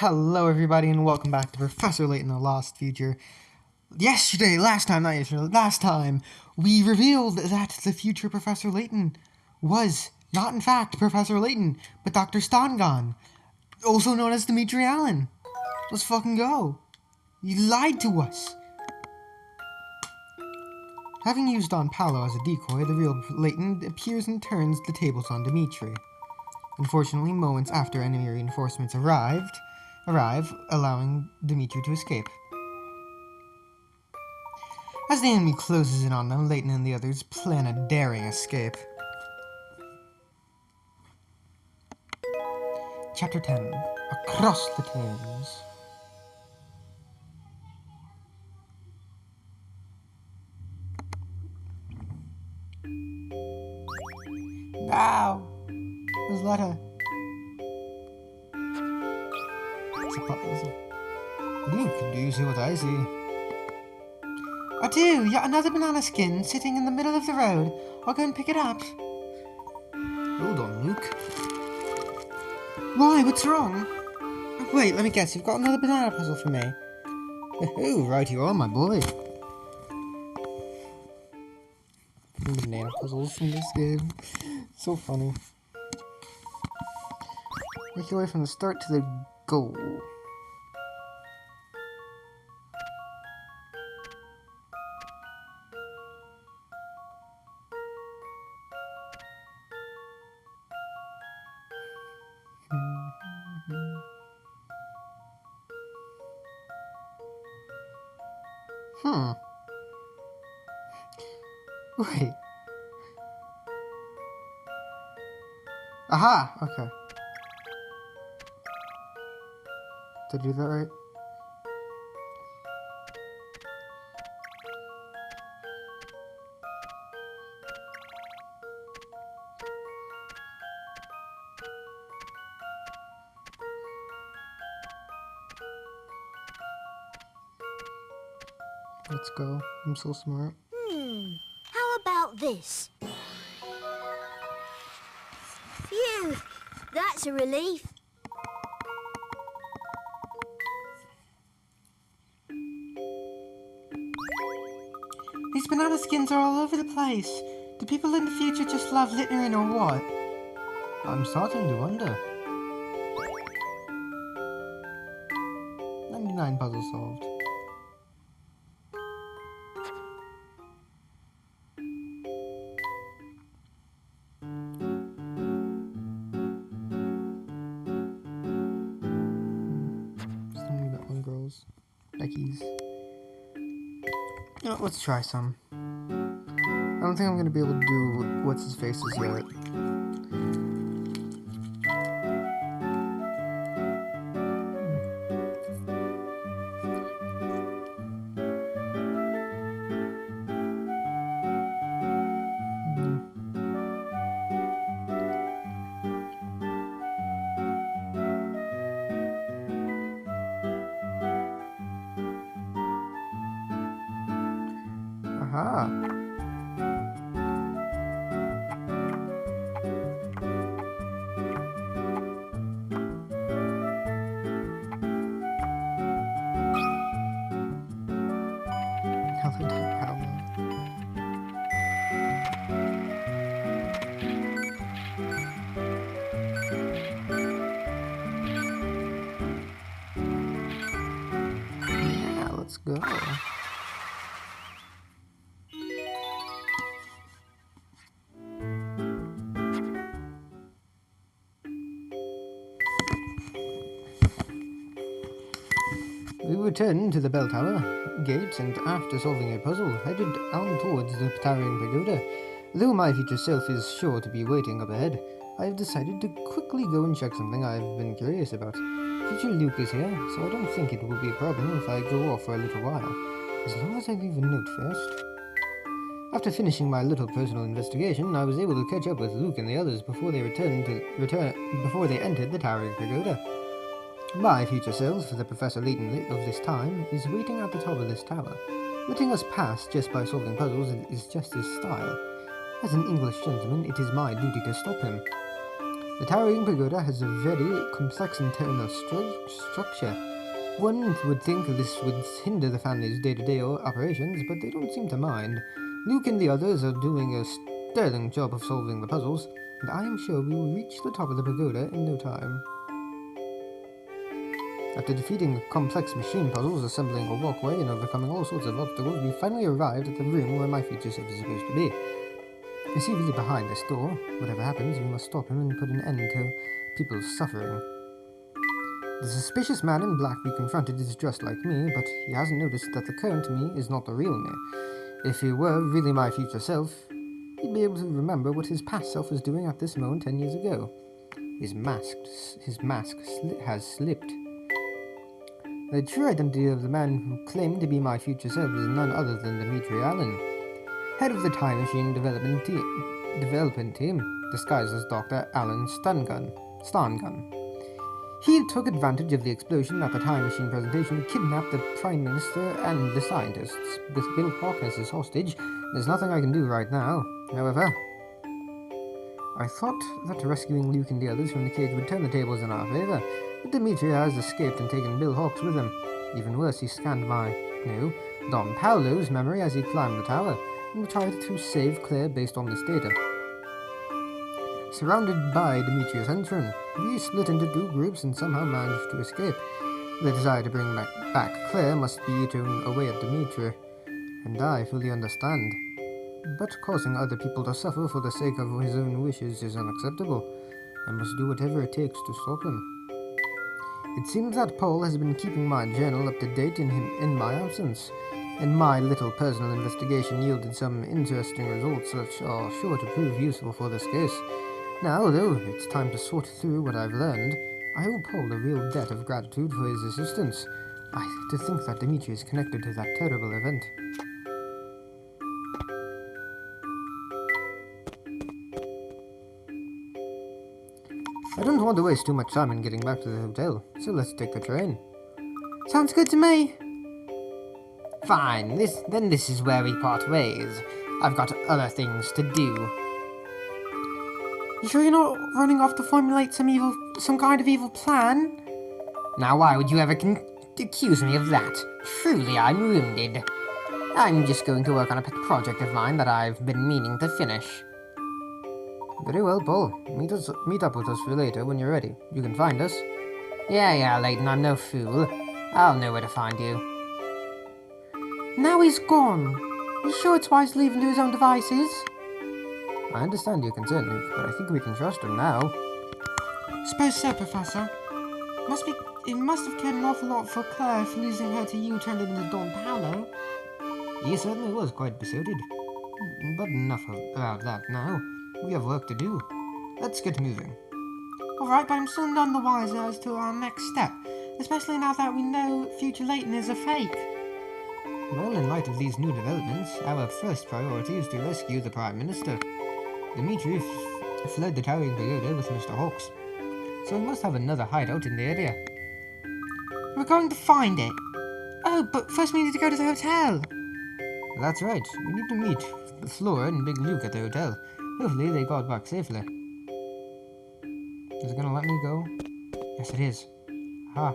Hello everybody and welcome back to Professor Layton, The Lost Future. Last time, we revealed that the future Professor Layton was not in fact Professor Layton, but Dr. Stongon, also known as Dimitri Allen. Let's fucking go. You lied to us. Having used Don Paolo as a decoy, the real Layton appears and turns the tables on Dimitri. Unfortunately, moments after enemy reinforcements arrive, allowing Dimitri to escape. As the enemy closes in on them, Layton and the others plan a daring escape. Chapter 10. Across the Thames. Now! His letter. It's a puzzle. Luke, do you see what I see? I do! Yet another banana skin sitting in the middle of the road. I'll go and pick it up. Hold on, Luke. Why? What's wrong? Wait, let me guess. You've got another banana puzzle for me. Oh, right you are, my boy. Banana puzzles in this game. So funny. Make your way from the start to the goal. Wait. Aha! Okay. Did I do that right? Let's go. I'm so smart. How about this? Phew! That's a relief. These banana skins are all over the place. Do people in the future just love littering or what? I'm starting to wonder. 99 puzzles solved. Becky's. You know, let's try some. I don't think I'm gonna be able to do what's his faces yet. Aha! Yeah, let's go. We returned to the bell tower gates and, after solving a puzzle, headed on towards the towering pagoda. Though my future self is sure to be waiting up ahead, I have decided to quickly go and check something I've been curious about. Future Luke is here, so I don't think it will be a problem if I go off for a little while, as long as I leave a note first. After finishing my little personal investigation, I was able to catch up with Luke and the others before they entered the towering pagoda. My future self, the Professor Layton of this time, is waiting at the top of this tower. Letting us pass just by solving puzzles is just his style. As an English gentleman, it is my duty to stop him. The towering pagoda has a very complex internal structure. One would think this would hinder the family's day-to-day operations, but they don't seem to mind. Luke and the others are doing a sterling job of solving the puzzles, and I am sure we will reach the top of the pagoda in no time. After defeating complex machine puzzles, assembling a walkway, and overcoming all sorts of obstacles, we finally arrived at the room where my future self is supposed to be. Is he really behind this door? Whatever happens, we must stop him and put an end to people's suffering. The suspicious man in black we confronted is dressed like me, but he hasn't noticed that the current me is not the real me. If he were really my future self, he'd be able to remember what his past self was doing at this moment 10 years ago. His mask has slipped. The true identity of the man who claimed to be my future self is none other than Dimitri Allen, head of the Time Machine development team, disguised as Dr. Alan Starngun. He took advantage of the explosion at the Time Machine presentation to kidnap the Prime Minister and the scientists, with Bill Hawk as his hostage. There's nothing I can do right now. However, I thought that rescuing Luke and the others from the cage would turn the tables in our favor, but Dimitri has escaped and taken Bill Hawks with him. Even worse, he scanned Don Paolo's memory as he climbed the tower, and tried to save Claire based on this data. Surrounded by Dimitri's henchmen, we split into two groups and somehow managed to escape. The desire to bring back Claire must be eating away at Dimitri, and I fully understand. But causing other people to suffer for the sake of his own wishes is unacceptable. I must do whatever it takes to stop him. It seems that Paul has been keeping my journal up to date in my absence, and my little personal investigation yielded some interesting results that are sure to prove useful for this case. Now, though, it's time to sort through what I've learned. I owe Paul a real debt of gratitude for his assistance. To think that Dimitri is connected to that terrible event. I don't want to waste too much time in getting back to the hotel, so let's take the train. Sounds good to me. Fine, this is where we part ways. I've got other things to do. You sure you're not running off to formulate some kind of evil plan? Now why would you ever accuse me of that? Truly, I'm wounded. I'm just going to work on a pet project of mine that I've been meaning to finish. Very well, Paul. Meet up with us for later when you're ready. You can find us. Yeah, Layton, I'm no fool. I'll know where to find you. Now he's gone. You sure it's wise to leave him to his own devices? I understand your concern, Luke, but I think we can trust him now. Suppose so, Professor. It must have cared an awful lot for Claire for losing her to you turned into Don Paolo. He certainly was quite besotted. But enough about that now. We have work to do. Let's get moving. Alright, but I'm still none the wiser as to our next step, especially now that we know future Layton is a fake. Well, in light of these new developments, our first priority is to rescue the Prime Minister. Dimitri fled the towering pagoda with Mr. Hawks, so we must have another hideout in the area. We're going to find it. Oh, but first we need to go to the hotel. That's right. We need to meet Flora and Big Luke at the hotel. Hopefully they got back safely. Is it gonna let me go? Yes, it is. Ha.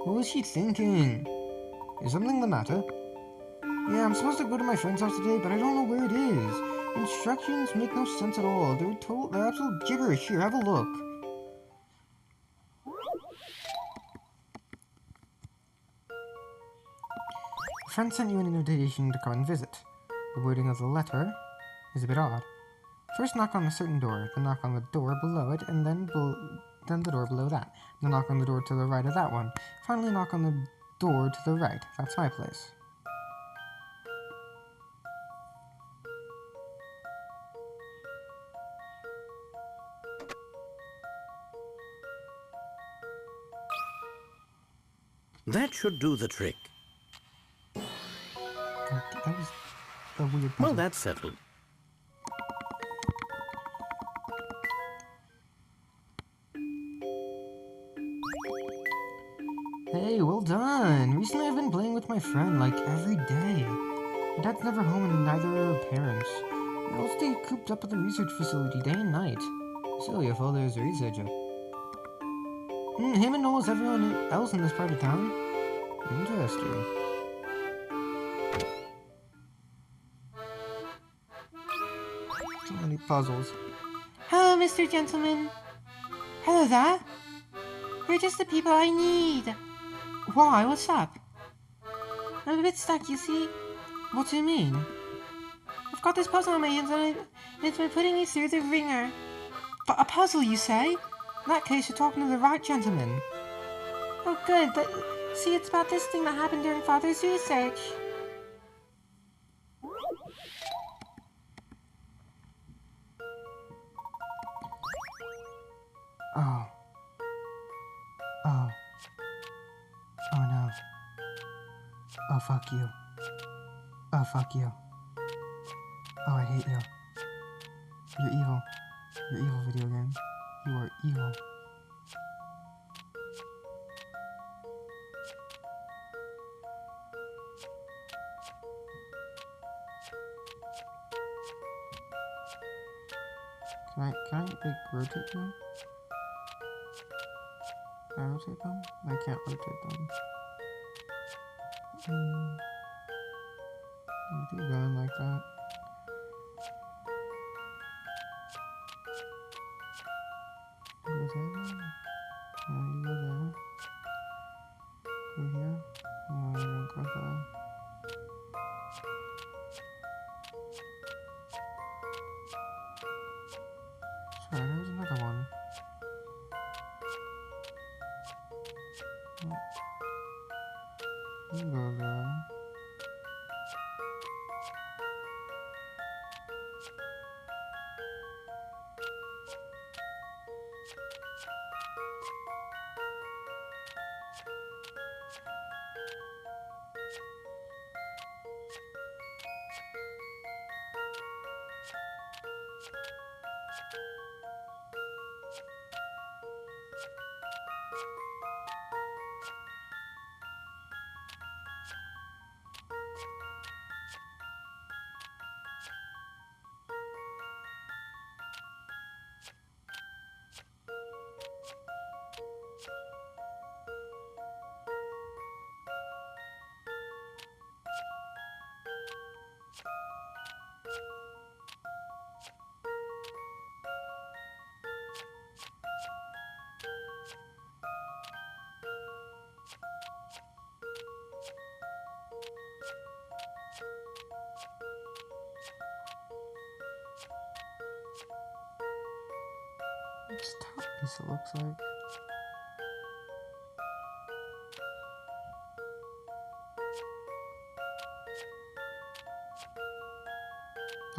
What was she thinking? Is something the matter? Yeah, I'm supposed to go to my friend's house today, but I don't know where it is. Instructions make no sense at all. They're absolute gibberish. Here, have a look. A friend sent you an invitation to come and visit. The wording of the letter is a bit odd. First knock on a certain door, then knock on the door below it, and then the door below that. Then knock on the door to the right of that one. Finally knock on the door to the right. That's my place. That should do the trick. That was a weird puzzle. Well, that's settled. Hey, well done! Recently I've been playing with my friend, like, every day. My dad's never home and neither are her parents. I'll stay cooped up at the research facility day and night. So your father is a researcher. Him and almost everyone else in this part of town. Interesting. So many puzzles. Hello, Mr. Gentleman. Hello there. You're just the people I need. Why? What's up? I'm a bit stuck, you see. What do you mean? I've got this puzzle on my hands and it's been putting me through the ringer. But a puzzle, you say? In that case, you're talking to the right gentleman. Oh, good, but see, it's about this thing that happened during Father's research. Oh. Oh. Oh no. Oh, fuck you. Oh, fuck you. Oh, I hate you. You're evil. You're evil, video game. You are evil. Can I like rotate them? Can I rotate them? I can't rotate them. You do going like that. You go there. You go there. Go here. No, you don't go there. Sorry, there was another one. You go there. This top piece, it looks like.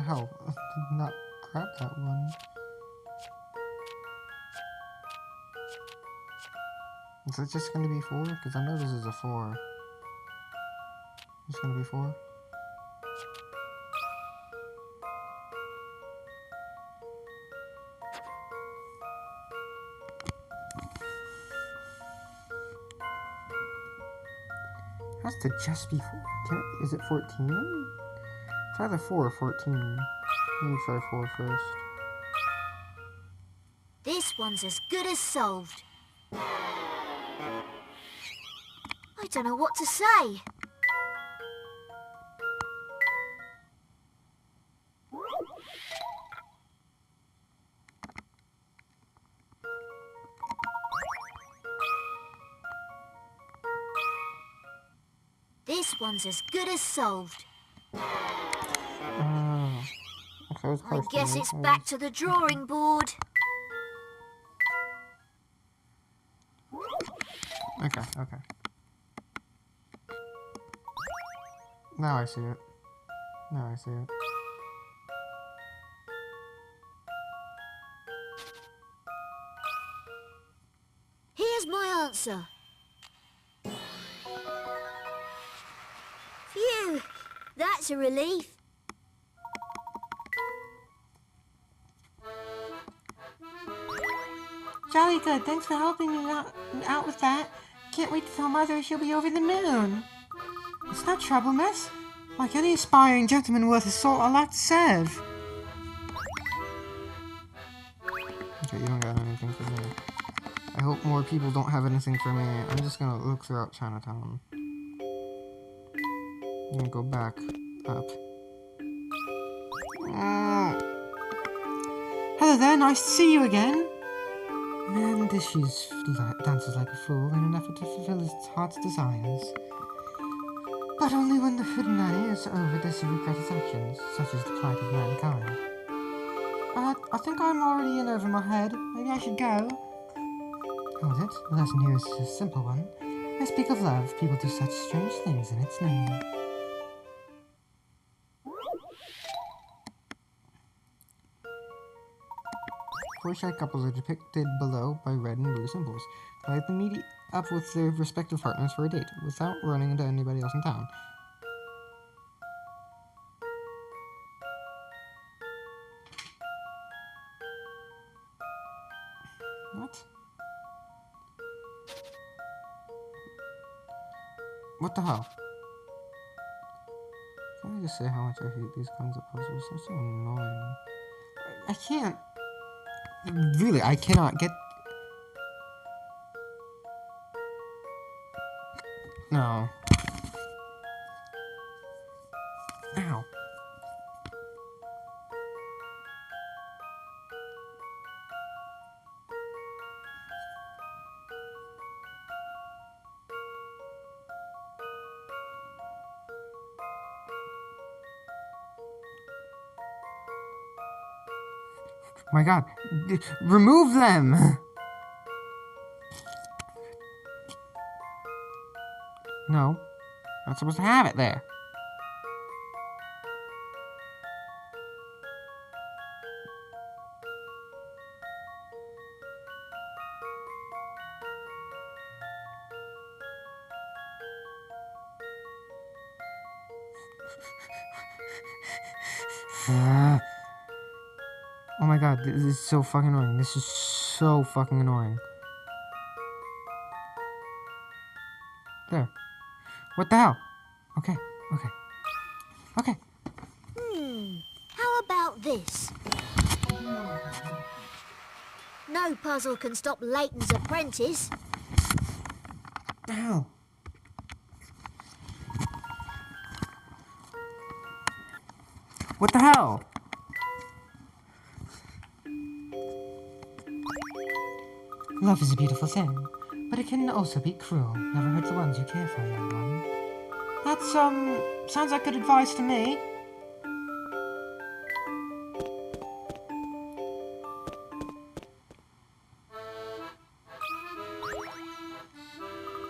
Ow, I did not grab that one. Is it just gonna be 4? Because I know this is a 4. It's gonna be 4? Has to just be 4. Is it 14? It's either 4 or 14. Let me try 4 first. This one's as good as solved. I don't know what to say. This one's as good as solved. Okay, I guess it's back to the drawing board. Okay. Now I see it. Here's my answer. Phew, that's a relief. Jolly good, thanks for helping me out with that. Can't wait to tell Mother she'll be over the moon. It's no trouble, miss. Like any aspiring gentleman worth his salt, I'd like to serve. shit, you don't got anything for me. I hope more people don't have anything for me. I'm just gonna look throughout Chinatown. I'm gonna go back up. Hello there, nice to see you again. Man, this she's dances like a fool in an effort to fulfill his heart's desires. But only when the hidden nanny is over does he regret his actions, such as the plight of mankind. I think I'm already in over my head. Maybe I should go. Hold it, the lesson here is a simple one. I speak of love, people do such strange things in its name. Four shy couples are depicted below by red and blue symbols. Let them meet up with their respective partners for a date, without running into anybody else in town. What? What the hell? Can I just say how much I hate these kinds of puzzles? They're so annoying. I can't. Really, I cannot get. No. Ow. My god. Remove them! No. Not supposed to have it there. Oh my god, this is so fucking annoying. This is so fucking annoying. There. What the hell? Okay, okay. Okay. How about this? No puzzle can stop Layton's apprentice. Ow. What the hell? Love is a beautiful thing, but it can also be cruel. Never hurt the ones you care for, young one. That's, sounds like good advice to me.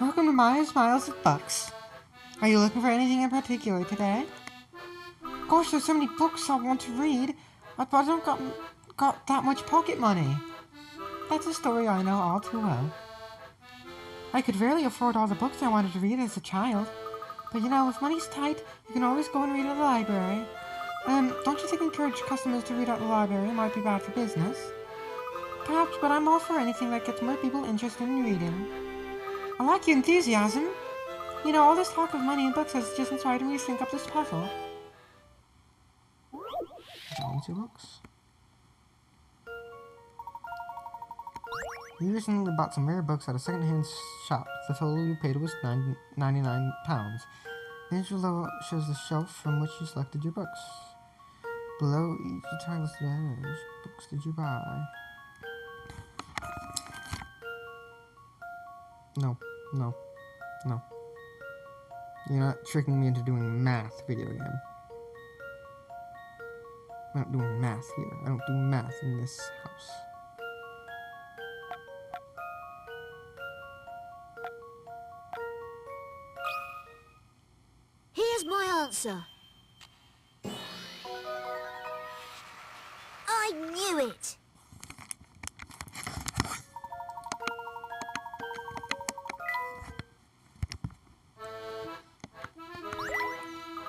Welcome to Maya Smiles with Bucks. Are you looking for anything in particular today? Gosh, there's so many books I want to read, but I don't got that much pocket money. That's a story I know all too well. I could rarely afford all the books I wanted to read as a child. But you know, if money's tight, you can always go and read at the library. Don't you think encouraging customers to read at the library might be bad for business? Perhaps, but I'm all for anything that gets more people interested in reading. I like your enthusiasm. You know, all this talk of money and books has just inspired me to think up this puzzle. Only 2 books. You recently bought some rare books at a second-hand shop. The total you paid was £99. The image below shows the shelf from which you selected your books. Below each tile is the which books did you buy? No, no, no. You're not tricking me into doing math, video game. I'm not doing math here. I don't do math in this house. Here's my answer. I knew it.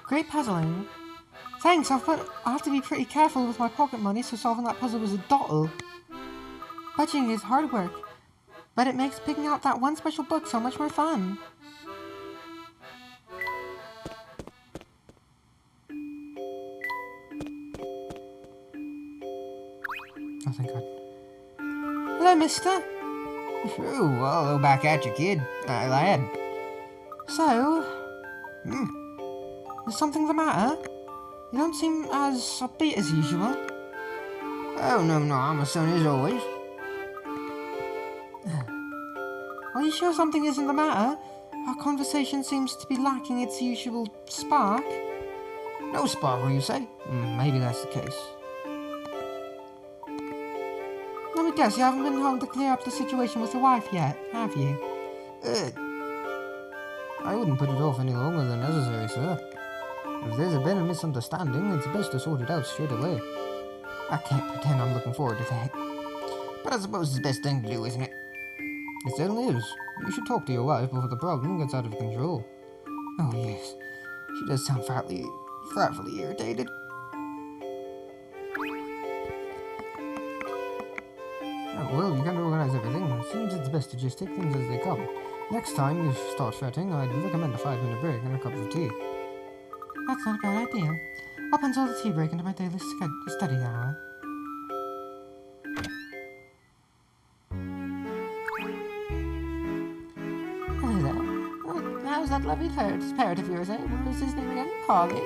Great puzzling. Thanks, I'll have to be pretty careful with my pocket money, so solving that puzzle was a doddle. Budgeting is hard work, but it makes picking out that one special book so much more fun. Oh, thank God. mister. True, well, hello back at you, kid. Lad. So, is something the matter? You don't seem as upbeat as usual. Oh, no, I'm a son as always. Are you sure something isn't the matter? Our conversation seems to be lacking its usual spark. No sparkle, you say? Maybe that's the case. Let me guess, you haven't been home to clear up the situation with your wife yet, have you? I wouldn't put it off any longer than necessary, sir. If there's been a misunderstanding, it's best to sort it out straight away. I can't pretend I'm looking forward to that. But I suppose it's the best thing to do, isn't it? It certainly is. You should talk to your wife before the problem gets out of control. Oh, yes. She does sound frightfully irritated. Oh, well, you can't organize everything. Seems it's best to just take things as they come. Next time you start fretting, I'd recommend a 5-minute break and a cup of tea. That's not a bad idea. I'll pencil the tea break into my daily study hour. Hello there. Oh, how's that lovely parrot of yours, eh? What was his name again? Harley?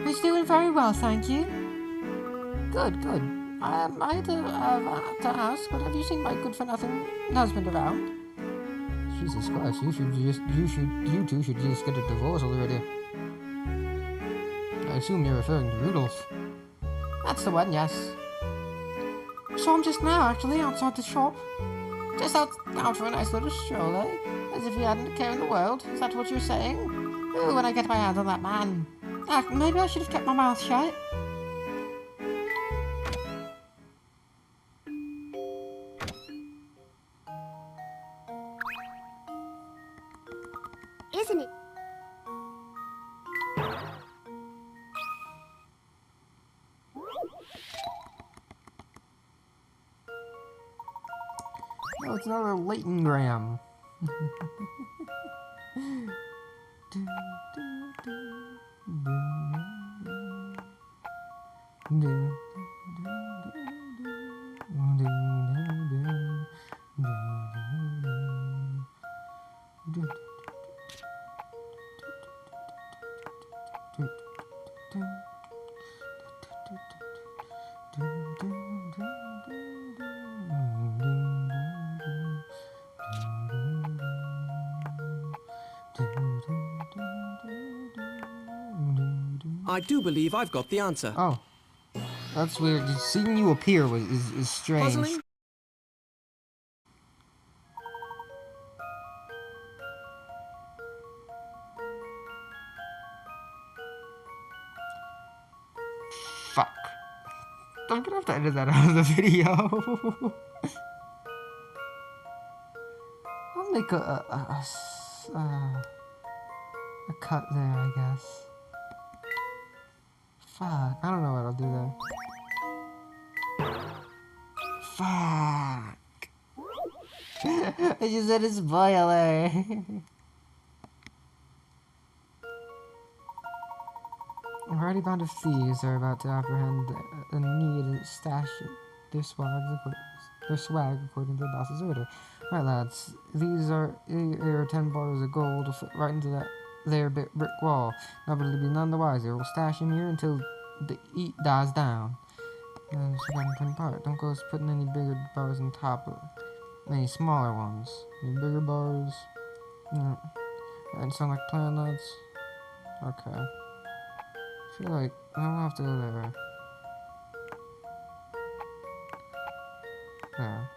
He's doing very well, thank you. Good. I had to ask, but have you seen my good-for-nothing husband around? Jesus Christ, you two should just get a divorce already. I assume you're referring to Rudolph. That's the one, yes. Saw him just now, actually, outside the shop. Just out for a nice little stroll, eh? As if he hadn't a care in the world. Is that what you're saying? Ooh, when I get my hands on that man. Maybe I should have kept my mouth shut. Isn't it? No, it's another Layton gram. I do believe I've got the answer. Oh, that's weird. Just seeing you appear is strange. Puzzling? Fuck. I'm gonna have to edit that out of the video. I'll make a cut there, I guess. Fuck. I don't know what I'll do there. Fuck. I just said a spoiler. A variety band of thieves are about to apprehend a need to stash their swag according to the boss's order. Right, lads, these are 10 bars of gold right into their brick wall. Nobody will be none the wiser. We'll stash them here until the heat dies down. And it's an important part. Don't go putting any bigger bars on top of any smaller ones. Any bigger bars. And sound like planets. Okay. I feel like I'll have to go there. There.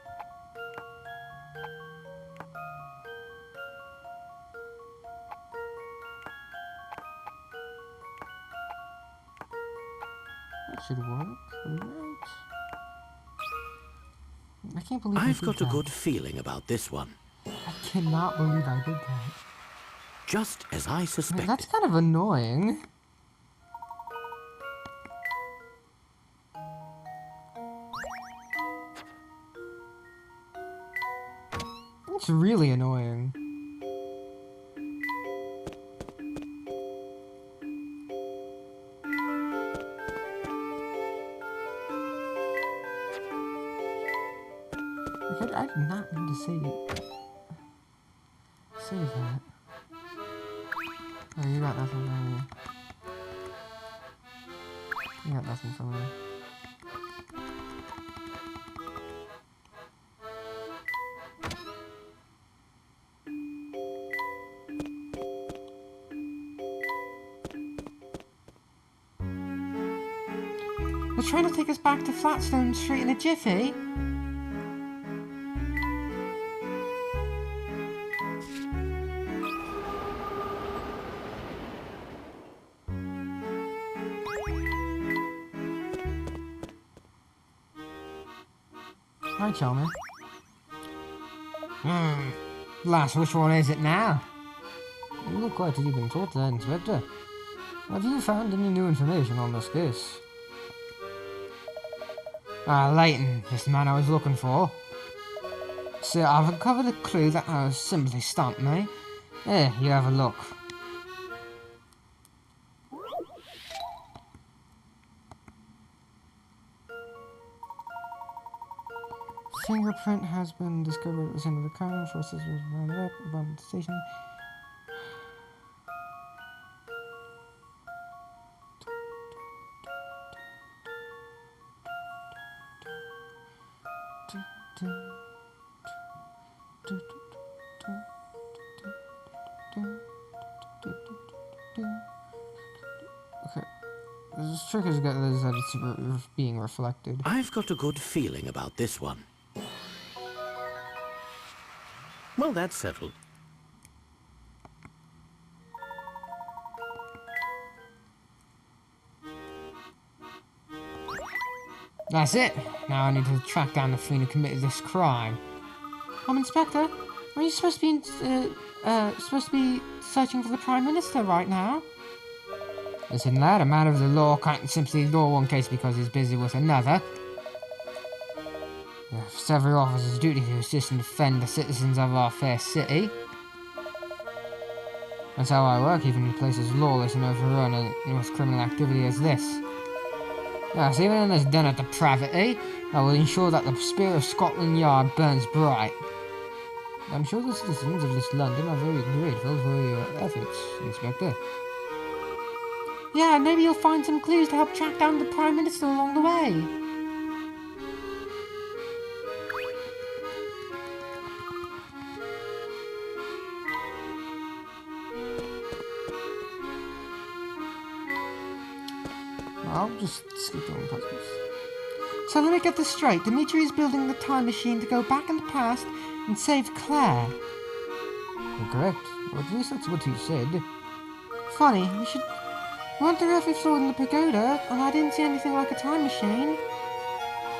That should work, right? I can't believe I've got a that. good feeling about this one. I cannot believe I did that. Just as I Man, suspected. that's kind of annoying. It's really annoying. I Save that. Oh, you got nothing from me. You got nothing from me. The train will take us back to Flatstone Street in a jiffy. Hi, Chalmer. Lass, which one is it now? You look quite deep in thought there, Inspector. Have you found any new information on this case? Layton, this man I was looking for. Sir, I've uncovered a clue that has simply stumped me. Here, you have a look. Fingerprint has been discovered at the center of the car. Forces was rounded up above the station. Okay, this trick is that it's being reflected. I've got a good feeling about this one. Well, that's settled. That's it. Now I need to track down the fiend who committed this crime. Inspector, are you supposed to be searching for the Prime Minister right now? Listen, lad, a man of the law can't simply ignore one case because he's busy with another. It's every officer's duty to assist and defend the citizens of our fair city. That's how I work, even in places lawless and overrun with criminal activity as this. Yes, even in this den of depravity, I will ensure that the spirit of Scotland Yard burns bright. I'm sure the citizens of this London are very grateful for your efforts, Inspector. Yeah, maybe you'll find some clues to help track down the Prime Minister along the way. I'll just skip on puzzles. So let me get this straight. Dimitri is building the time machine to go back in the past and save Claire. You're correct. Or at least that's what he said. Funny, we went through every floor in the pagoda, and I didn't see anything like a time machine.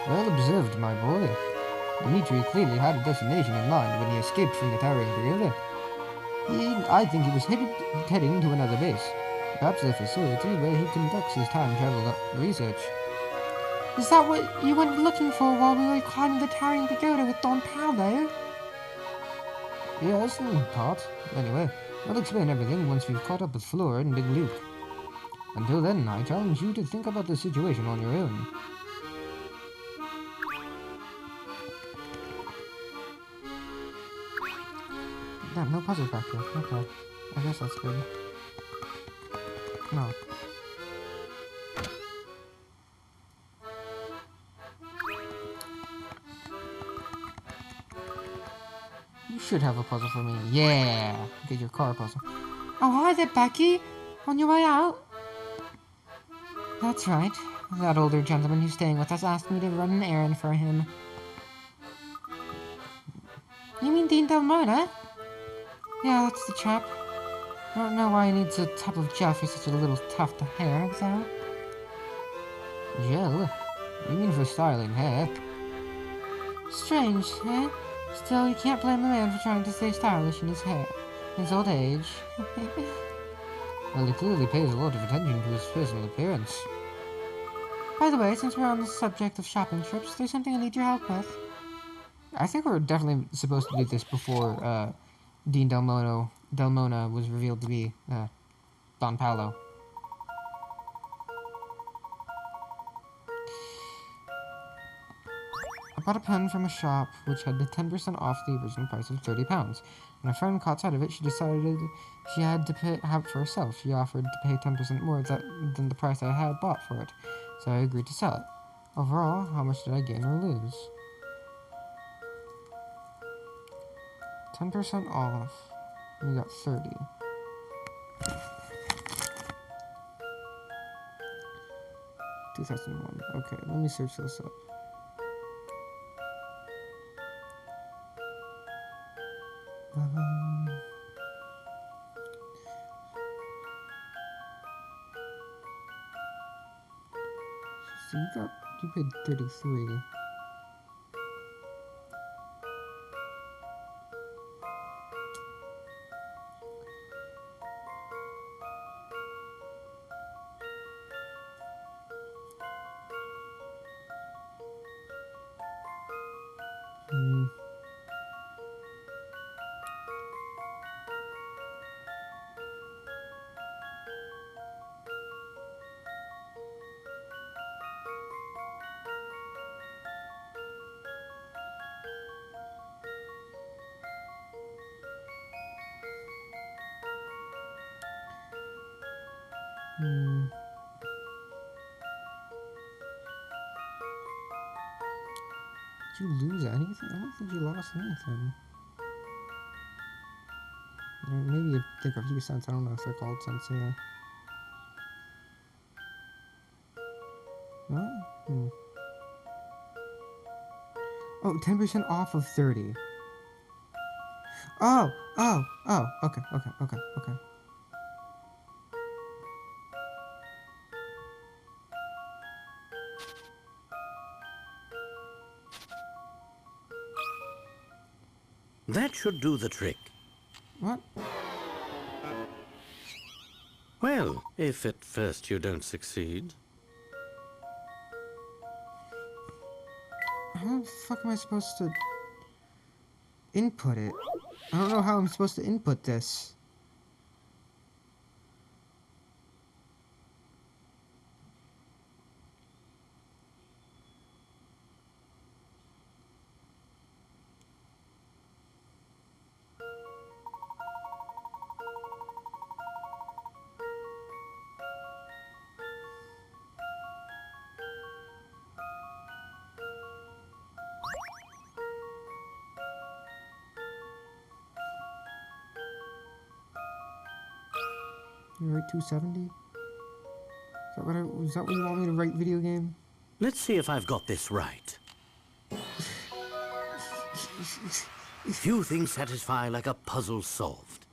Well observed, my boy. Dimitri clearly had a destination in mind when he escaped from the towering pagoda. I think he was heading to another base. Perhaps a facility where he conducts his time travel research. Is that what you went looking for while we were climbing the towering pagoda with Don Paolo? Yes, in part. Anyway, I'll explain everything once we've caught up with Flora and Big Luke. Until then, I challenge you to think about the situation on your own. Damn, no puzzles back here. Okay. I guess that's good. No. You should have a puzzle for me. Yeah! Get your car puzzle. Oh, hi there, Becky! On your way out? That's right. That older gentleman who's staying with us asked me to run an errand for him. You mean Dean Delmona? Yeah, that's the chap. I don't know why he needs a tub of gel for such a little tuft of hair, so... Gel? You mean for styling hair? Strange, eh? Still, you can't blame the man for trying to stay stylish in his hair. In his old age. Well, he clearly pays a lot of attention to his personal appearance. By the way, since we're on the subject of shopping trips, there's something I need your help with. I think we're definitely supposed to do this before Dean Delmona was revealed to be Don Paolo. bought a pen from a shop which had 10% off the original price of £30. When a friend caught sight of it, she decided she had to have it for herself. She offered to pay 10% more than the price I had bought for it, so I agreed to sell it. Overall, how much did I gain or lose? 10% off. We got 30. 2001. Okay, let me search this up. So you paid 33. Did you lose anything? I don't think you lost anything. Maybe you take a few cents. I don't know if they're called cents here. What? Oh, 10% off of 30. Oh, okay. That should do the trick. What? Well, if at first you don't succeed. How the fuck am I supposed to input it? I don't know how I'm supposed to input this. You write 270? Is that what you want me to write, video game? Let's see if I've got this right. Few things satisfy like a puzzle solved.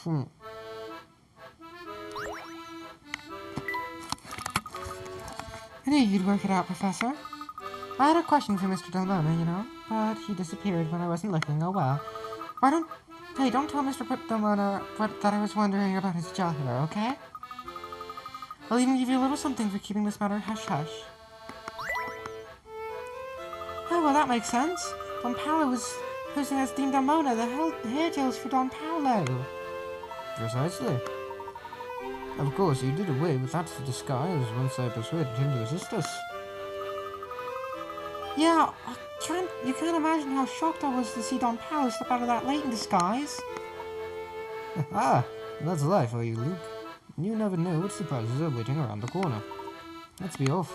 I knew you'd work it out, Professor. I had a question for Mr. Delmona, you know, but he disappeared when I wasn't looking. Oh well. Don't tell Mr. Delmona that I was wondering about his jaw hero, okay? I'll even give you a little something for keeping this matter hush-hush. Oh, well, that makes sense. Don Paolo was posing as Dean Delmona, the hairtails for Don Paolo. Precisely. Of course, you did away with that disguise once I persuaded him to assist us. Yeah, you can't imagine how shocked I was to see Don Paolo step out of that Layton disguise. Ah, that's life for you, Luke. You never know what surprises are waiting around the corner. Let's be off.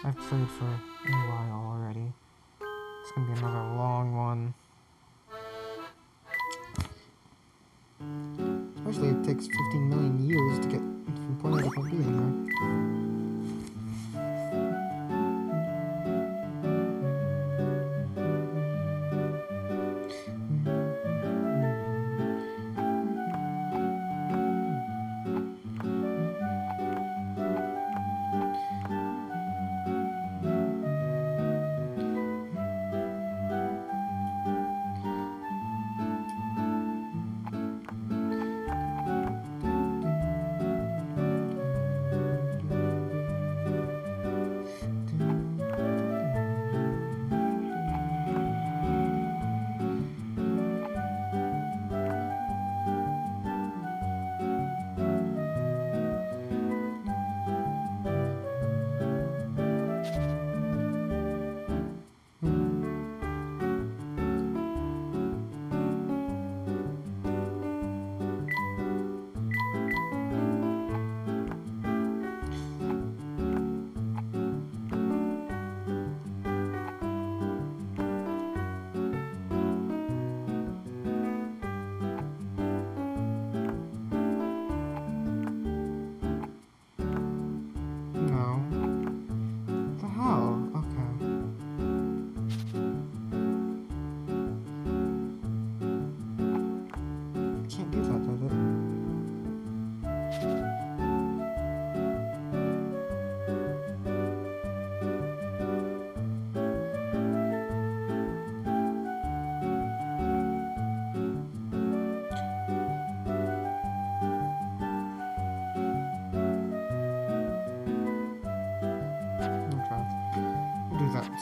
I've played for a while already. It's gonna be another long one. Especially it takes 15 million years to get from point A to point B anywhere.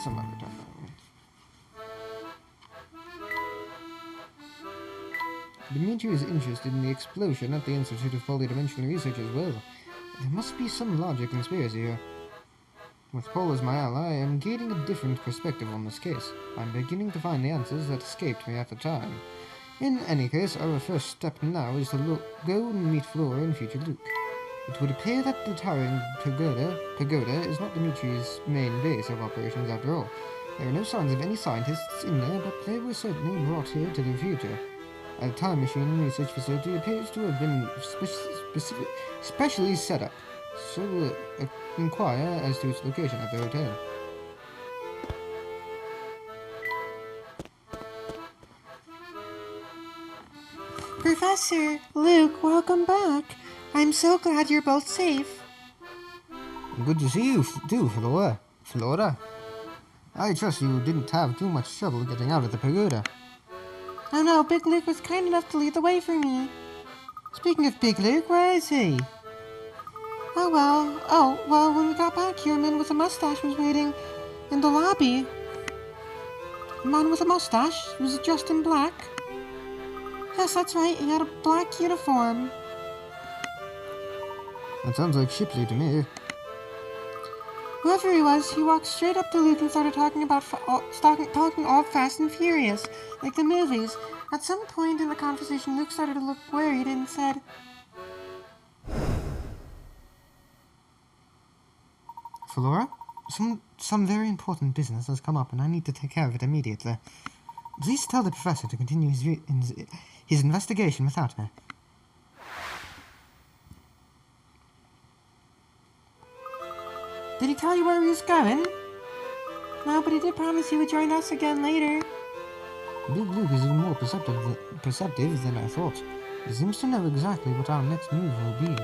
some other time. Dimitri is interested in the explosion at the Institute of Polydimensional Research as well. There must be some larger conspiracy here. With Paul as my ally, I am gaining a different perspective on this case. I'm beginning to find the answers that escaped me at the time. In any case, our first step now is to go and meet Flora and future Luke. It would appear that the towering pagoda is not Dimitri's main base of operations after all. There are no signs of any scientists in there, but they were certainly brought here to the future. A time machine research facility appears to have been specially set up, so we'll inquire as to its location at the hotel. Professor, Luke, welcome back. I'm so glad you're both safe. Good to see you too, Flora. Flora. I trust you didn't have too much trouble getting out of the pagoda. Oh no, Big Luke was kind enough to lead the way for me. Speaking of Big Luke, where is he? Oh well, when we got back here, a man with a mustache was waiting in the lobby. A man with a mustache was dressed in black. Yes, that's right, he had a black uniform. That sounds like Shipley to me. Whoever he was, he walked straight up to Luke and started talking all Fast and Furious, like the movies. At some point in the conversation, Luke started to look worried and said, Flora, some very important business has come up and I need to take care of it immediately. Please tell the professor to continue his investigation without me. Did he tell you where he was going? No, but he did promise he would join us again later. Big Luke is even more perceptive than I thought. He seems to know exactly what our next move will be.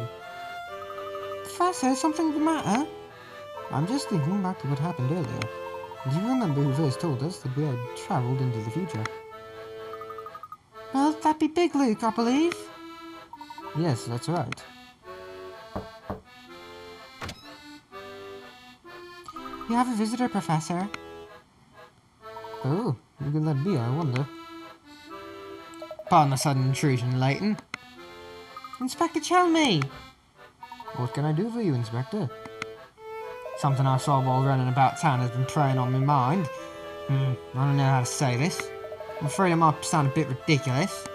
Professor, something the matter? I'm just thinking back to what happened earlier. Do you remember who first told us that we had travelled into the future? Well, that'd be Big Luke, I believe. Yes, that's right. You have a visitor, Professor. Oh, who could that be, I wonder? Pardon the sudden intrusion, Layton. Inspector Chelmy! What can I do for you, Inspector? Something I saw while running about town has been preying on my mind. I don't know how to say this. I'm afraid it might sound a bit ridiculous.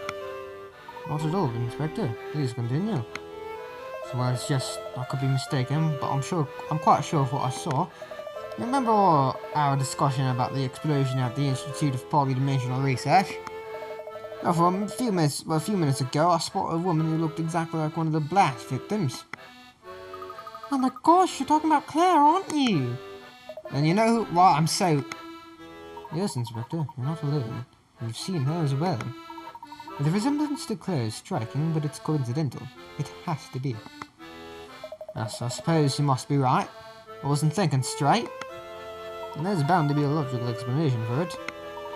Not at all, Inspector. Please continue. So, well, it's just, I could be mistaken, but I'm quite sure of what I saw. Remember our discussion about the explosion at the Institute of Polydimensional Research? Well, from a few minutes ago, I spotted a woman who looked exactly like one of the blast victims. Oh my gosh, you're talking about Claire, aren't you? And you know who? Well, I'm so... Yes, Inspector, you're not alone. You've seen her as well. The resemblance to Claire is striking, but it's coincidental. It has to be. Yes, I suppose you must be right. I wasn't thinking straight. And there's bound to be a logical explanation for it.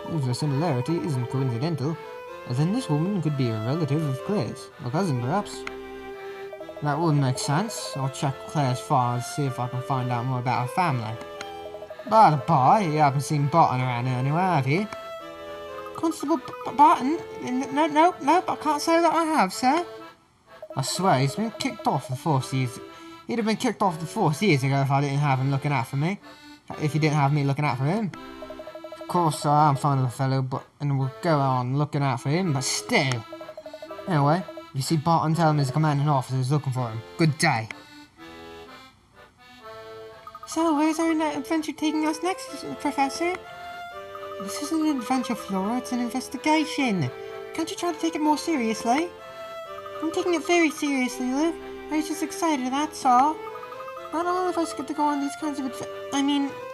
If the similarity isn't coincidental, then this woman could be a relative of Claire's, a cousin perhaps. That would make sense. I'll check Claire's files to see if I can find out more about her family. By the by, you haven't seen Barton around here anywhere, have you? Constable Barton? Nope, I can't say that I have, sir. I swear, he's been kicked off the force years. He'd have been kicked off the force years ago if I didn't have him looking out for me. If he didn't have me looking out for him. Of course, I am fond of the fellow, and will go on looking out for him, but still. Anyway, if you see Barton, tell him his commanding officer is looking for him. Good day. So, where's our adventure taking us next, Professor? This isn't an adventure, Flora, it's an investigation. Can't you try to take it more seriously? I'm taking it very seriously, Luke. I was just excited, that's all. Not all of us get to go on these kinds of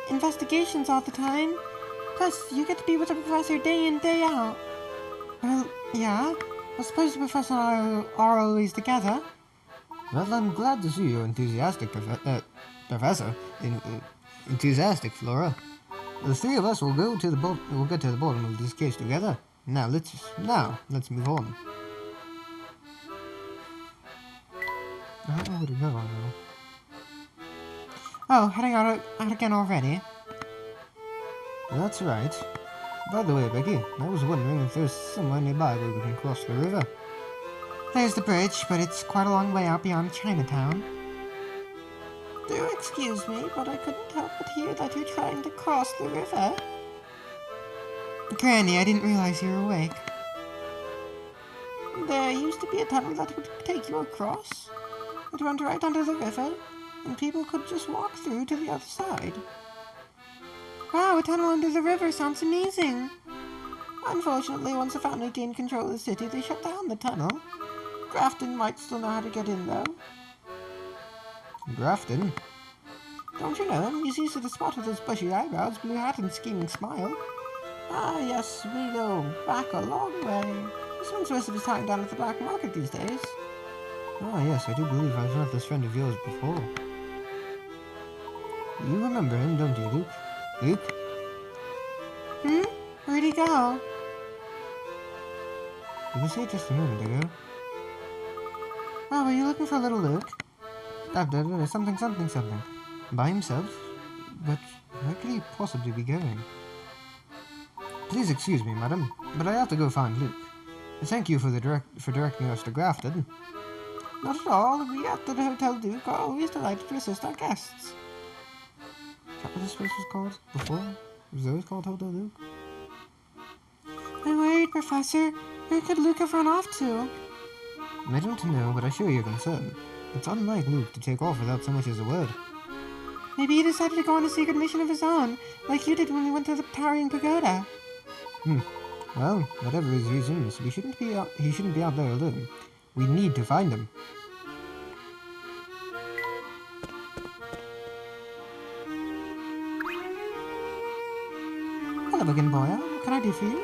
investigations all the time. Plus, you get to be with the professor day in, day out. Well, yeah. I suppose the professor and I are always together. Well, I'm glad to see you enthusiastic, Professor. Enthusiastic, Flora. The three of us will get to the bottom of this case together. Now let's move on. I don't know where to go now. Oh, heading out again already? That's right. By the way, Becky, I was wondering if there's somewhere nearby where we can cross the river. There's the bridge, but it's quite a long way out beyond Chinatown. Do excuse me, but I couldn't help but hear that you're trying to cross the river. Granny, I didn't realize you were awake. There used to be a tunnel that would take you across. It went right under the river, and people could just walk through to the other side. Wow, a tunnel under the river sounds amazing. Unfortunately, once the family gained control of the city, they shut down the tunnel. Grafton might still know how to get in, though. Grafton? Don't you know him? He's easy to spot with his bushy eyebrows, blue hat, and scheming smile. Ah, yes, we go back a long way. He spends most of his time down at the black market these days. Ah, yes, I do believe I've met this friend of yours before. You remember him, don't you, Luke? Luke? Where'd he go? He was here just a moment ago. Oh, were you looking for little Luke? Something. By himself? But where could he possibly be going? Please excuse me, madam, but I have to go find Luke. Thank you for directing us to Grafton. Not at all. We at the Hotel Duke are always delighted to assist our guests. Is that what this place was called before? Was it always called Hotel Duke? I'm worried, Professor. Where could Luke have run off to? I don't know, but I share your concern. It's unlike Luke to take off without so much as a word. Maybe he decided to go on a secret mission of his own, like you did when we went to the Towering Pagoda. Well, whatever his reasons, he shouldn't be out there alone. We need to find him. Hello again, boy. What can I do for you?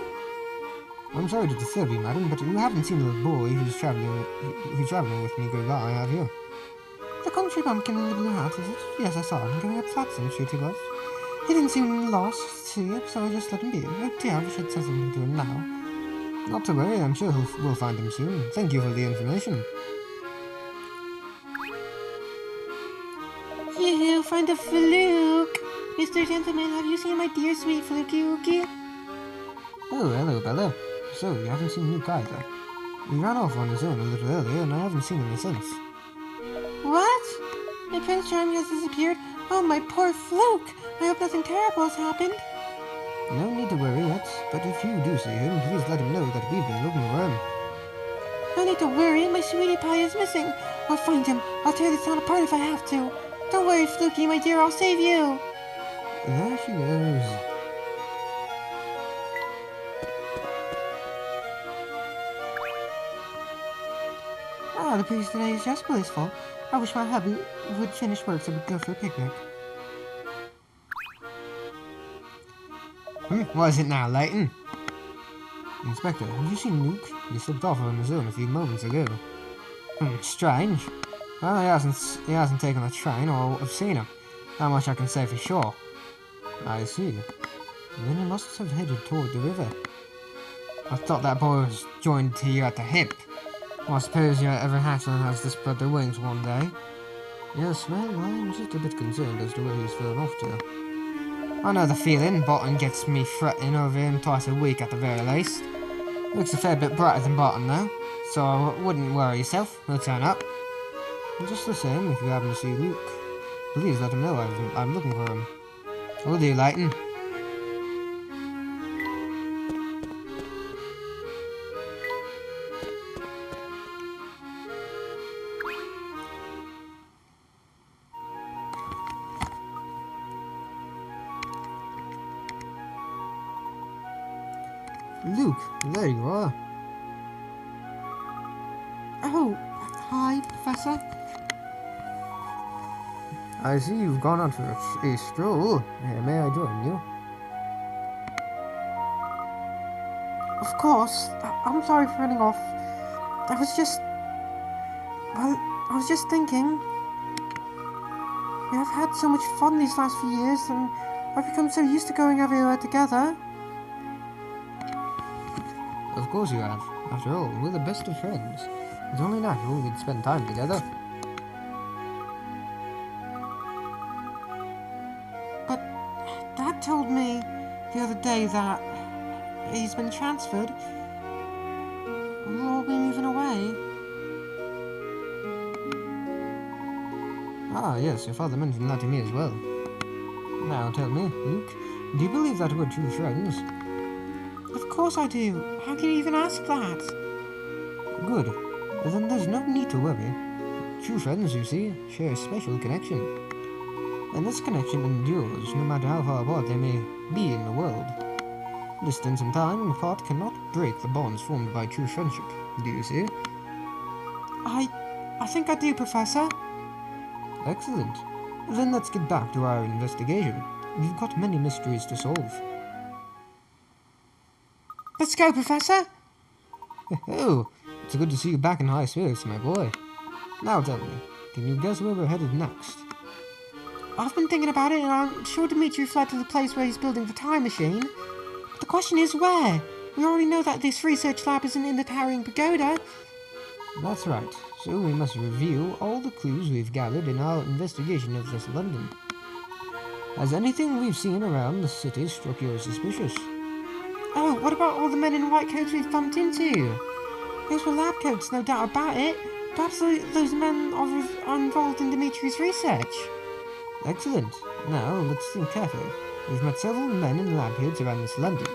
I'm sorry to disturb you, madam, but you haven't seen the boy who's traveling with me go by, have you? The country bumpkin in the blue hat, is it? Yes, I saw him going up flats in the street he was. He didn't seem lost, see, so I just let him be. Oh dear, I wish I'd said something to him now. Not to worry, I'm sure we'll find him soon. Thank you for the information. You find a fluke! Mr. Gentleman, have you seen my dear sweet Flukey Wookie? Oh, hello, Bella. So, you haven't seen Luke either. He ran off on his own a little earlier, and I haven't seen him since. What? My Prince Charming has disappeared? Oh, my poor Fluke! I hope nothing terrible has happened. No need to worry yet, but if you do see him, please let him know that we've been looking for him. No need to worry, my sweetie pie is missing. I'll find him. I'll tear this town apart if I have to. Don't worry, Flukey, my dear, I'll save you. There she goes. Ah, the breeze today is just blissful. I wish my hubby would finish work so we could go for a picnic. What is it now, Layton? Inspector, have you seen Luke? He slipped off on his own a few moments ago. Strange. Well, he hasn't taken the train or have seen him. That much I can say for sure. I see. Then he must have headed toward the river. I thought that boy was joined to you at the hip. Well, I suppose every hatchling has to spread their wings one day. Yes, well, I'm just a bit concerned as to where he's flown off to. I know the feeling. Bottom gets me fretting over him twice a week at the very least. Looks a fair bit brighter than Bottom, though, so I wouldn't worry yourself. He'll turn up. And just the same, if you happen to see Luke, please let him know I'm looking for him. Will do, Layton. Luke, there you are. Oh, hi, Professor. I see you've gone out for a stroll. May I join you? Of course. I'm sorry for running off. I was just thinking. We have had so much fun these last few years, and I've become so used to going everywhere together. Of course you have. After all, we're the best of friends. It's only natural we'd spend time together. But Dad told me the other day that he's been transferred. We'll all be moving away. Ah, yes, your father mentioned that to me as well. Now tell me, Luke, do you believe that we're true friends? Of course I do. How can you even ask that? Good. Then there's no need to worry. True friends, you see, share a special connection. And this connection endures no matter how far apart they may be in the world. Distance and time apart cannot break the bonds formed by true friendship. Do you see? I think I do, Professor. Excellent. Then let's get back to our investigation. We've got many mysteries to solve. Let's go, Professor. Oh, it's good to see you back in high spirits, my boy. Now tell me, can you guess where we're headed next? I've been thinking about it, and I'm sure Dimitri fled to the place where he's building the time machine. But the question is where? We already know that this research lab isn't in the towering pagoda. That's right. So we must review all the clues we've gathered in our investigation of this London. Has anything we've seen around the city struck you as suspicious? Oh, what about all the men in white coats we've bumped into? Those were lab coats, no doubt about it. Perhaps those men are involved in Dimitri's research. Excellent. Now, let's think carefully. We've met several men in lab coats around this London.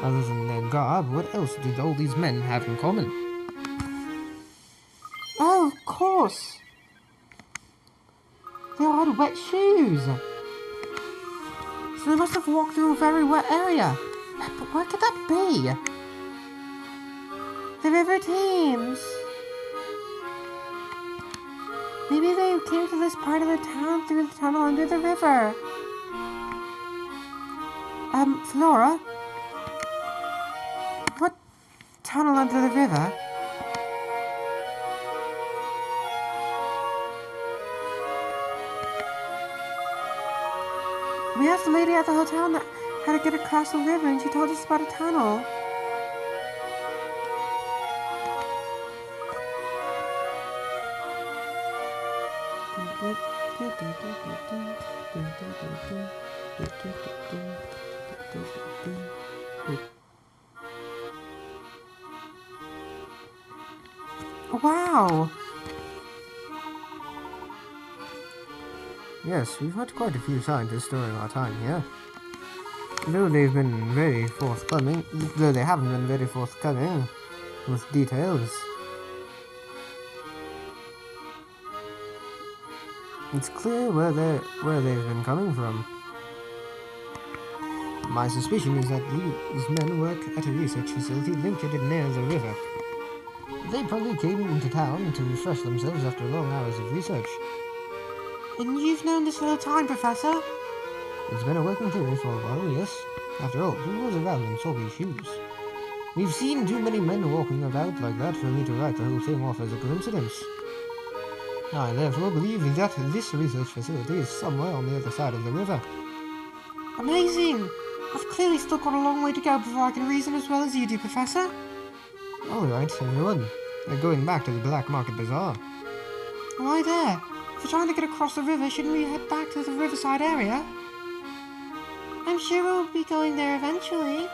Other than their garb, what else did all these men have in common? Oh, of course. They all had wet shoes. So they must have walked through a very wet area. But where could that be? The River Thames. Maybe they came to this part of the town through the tunnel under the river. Flora? What tunnel under the river? We asked the lady at the hotel how to get across the river, and she told us about a tunnel. Wow! Yes, we've met quite a few scientists during our time here. Though they haven't been very forthcoming with details. It's clear where they've been coming from. My suspicion is that these men work at a research facility located near the river. They probably came into town to refresh themselves after long hours of research. And you've known this whole time, Professor? It's been a working theory for a while, yes. After all, who goes around in soggy shoes? We've seen too many men walking about like that for me to write the whole thing off as a coincidence. I therefore believe that this research facility is somewhere on the other side of the river. Amazing! I've clearly still got a long way to go before I can reason as well as you do, Professor. Alright, everyone. We're going back to the Black Market Bazaar. Why there? If we're trying to get across the river, shouldn't we head back to the riverside area? I'm sure we'll be going there eventually.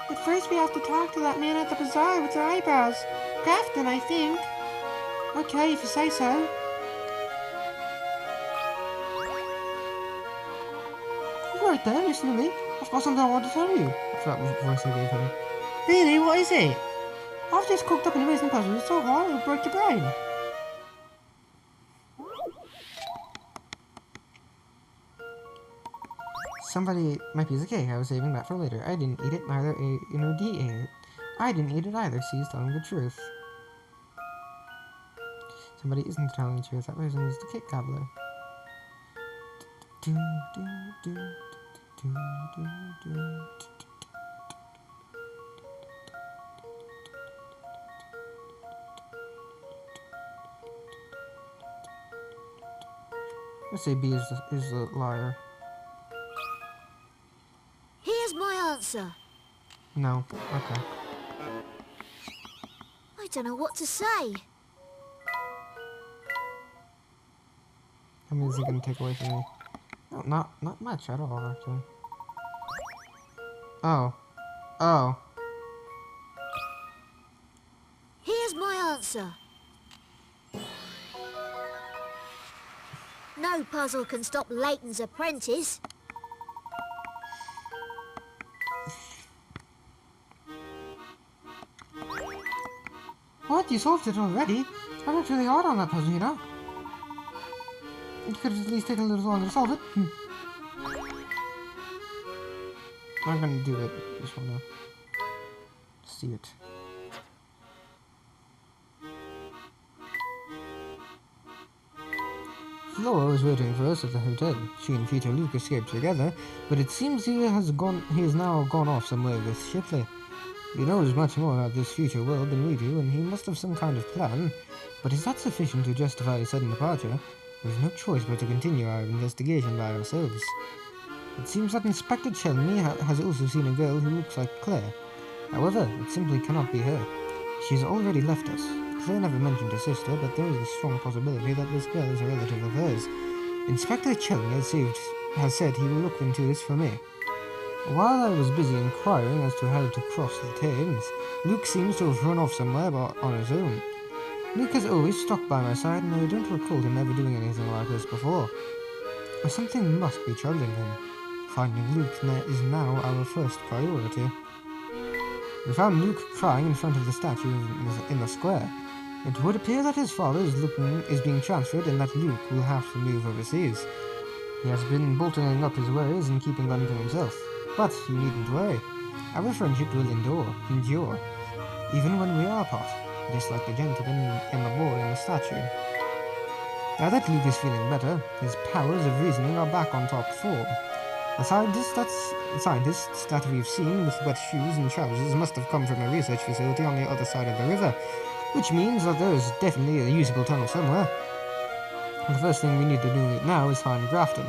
But first we have to talk to that man at the bazaar with the eyebrows. Grafton, I think. Okay, if you say so. Right there, listen to me. I've got something I want to tell you. I forgot what voice I gave him. Really? What is it? I've just cooked up an amazing puzzle. It's so hard it'll break your brain. Somebody ate my piece of cake. I was saving that for later. I didn't eat it, neither D ate it. I didn't eat it either, so he's telling the truth. Somebody isn't telling the truth. That person is the cake gobbler. Let's say B is the liar. Here's my answer. No. Okay. I don't know what to say. How many is he gonna take away from me? No, not much at all, actually. Oh. Oh. Here's my answer. No puzzle can stop Layton's apprentice. What? You solved it already? I worked really hard on that puzzle, you know? It could have at least taken a little longer to solve it. I'm gonna do it. Just wanna see it. Flora was waiting for us at the hotel. She and Peter Luke escaped together, but it seems he has now gone off somewhere with Shipley. He knows much more about this future world than we do, and he must have some kind of plan. But is that sufficient to justify a sudden departure? We've no choice but to continue our investigation by ourselves. It seems that Inspector Chelney has also seen a girl who looks like Claire. However, it simply cannot be her. She has already left us. Claire never mentioned her sister, but there is a strong possibility that this girl is a relative of hers. Inspector Chelney has said he will look into this for me. While I was busy inquiring as to how to cross the Thames, Luke seems to have run off somewhere on his own. Luke has always stuck by my side, and I don't recall him ever doing anything like this before. But something must be troubling him. Finding Luke is now our first priority. We found Luke crying in front of the statue in the square. It would appear that his father is being transferred and that Luke will have to move overseas. He has been bottling up his worries and keeping them to himself. But you needn't worry. Our friendship will endure, even when we are apart, just like the gentleman and the boy in the statue. Now that Luke is feeling better, his powers of reasoning are back on top form. The scientists that we've seen with wet shoes and trousers must have come from a research facility on the other side of the river, which means that there is definitely a usable tunnel somewhere. The first thing we need to do now is find Grafton,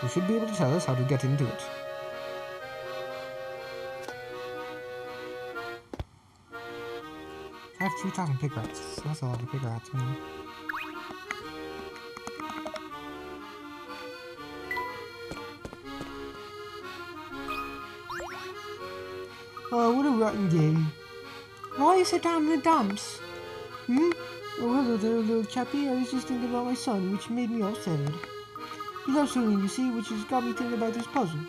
who should be able to tell us how to get into it. I have 3,000 pig rats. That's a lot of pig rats, man. Oh, what a rotten day. Why you sit down in the dumps? Oh, hello there, little chappie. I was just thinking about my son, which made me all sad. He loves swimming, you see, which has got me thinking about this puzzle.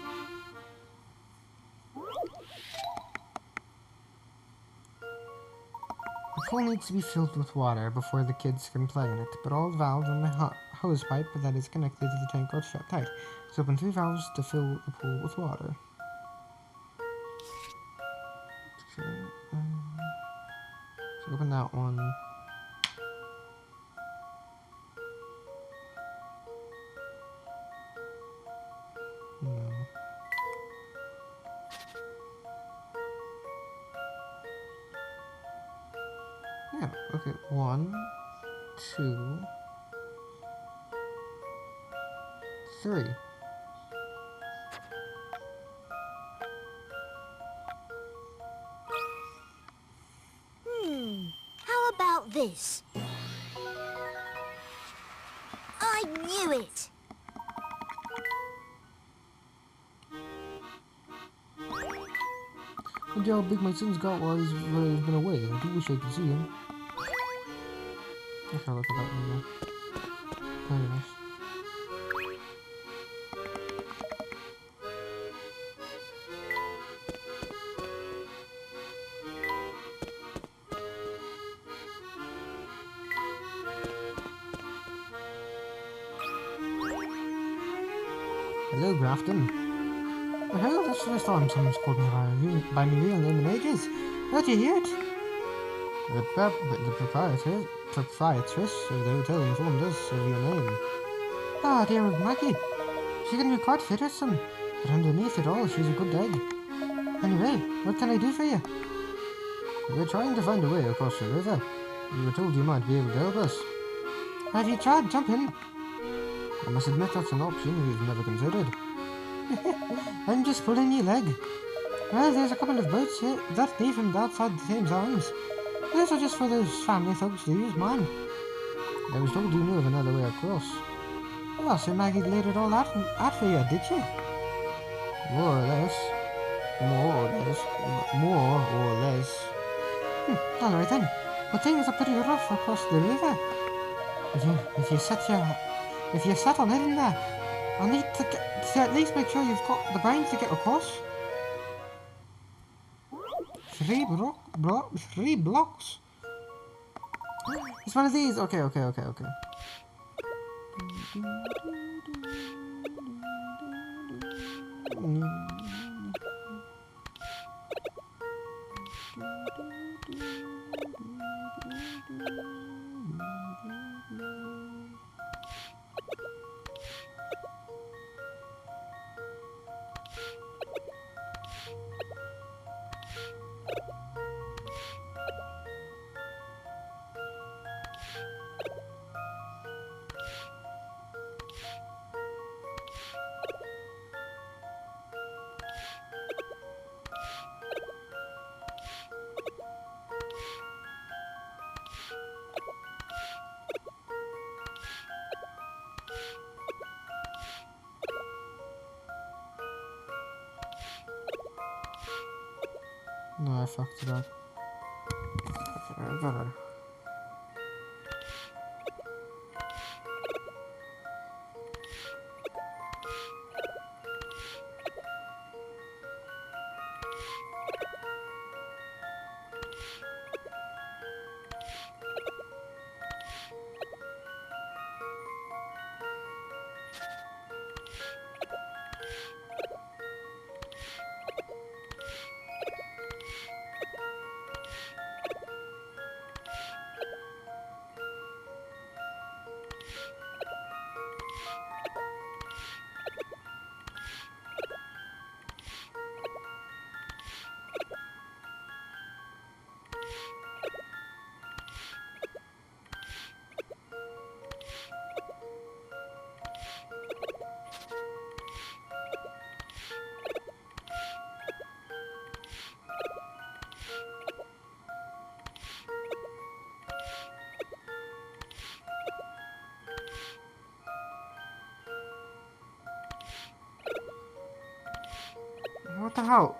The pool needs to be filled with water before the kids can play in it, but all valves on the hose pipe that is connected to the tank are shut tight. So open 3 valves to fill the pool with water. Okay, so open that one. No. Yeah, okay, 1, 2, 3. How about this? I knew it! I wonder how big my son's got while he's been away. I do wish I could see him. Okay, look at that one. Very nice. Hello, Grafton. Oh, that's the first time someone's called me by my real name in ages. How'd you hear it? The proprietress of the hotel informed us of your name. Ah, dear old Maggie. She can be quite fearsome, but underneath it all, she's a good egg. Anyway, what can I do for you? We're trying to find a way across the river. We were told you might be able to help us. Have you tried jumping? I must admit that's an option we've never considered. I'm just pulling your leg. Well, there's a couple of boats here that leave from outside the Thames Arms. Those are just for those family folks to use mine. I was told you knew of another way across. Oh, so Maggie laid it all out for you, did she? More or less. More or less. Alright then. Well, things are pretty rough across the river. If you set on heading there, I'll need to at least make sure you've got the brains to get across. 3 blocks. It's one of these. Okay. No, I fucked it up. Okay, I got it. What the hell?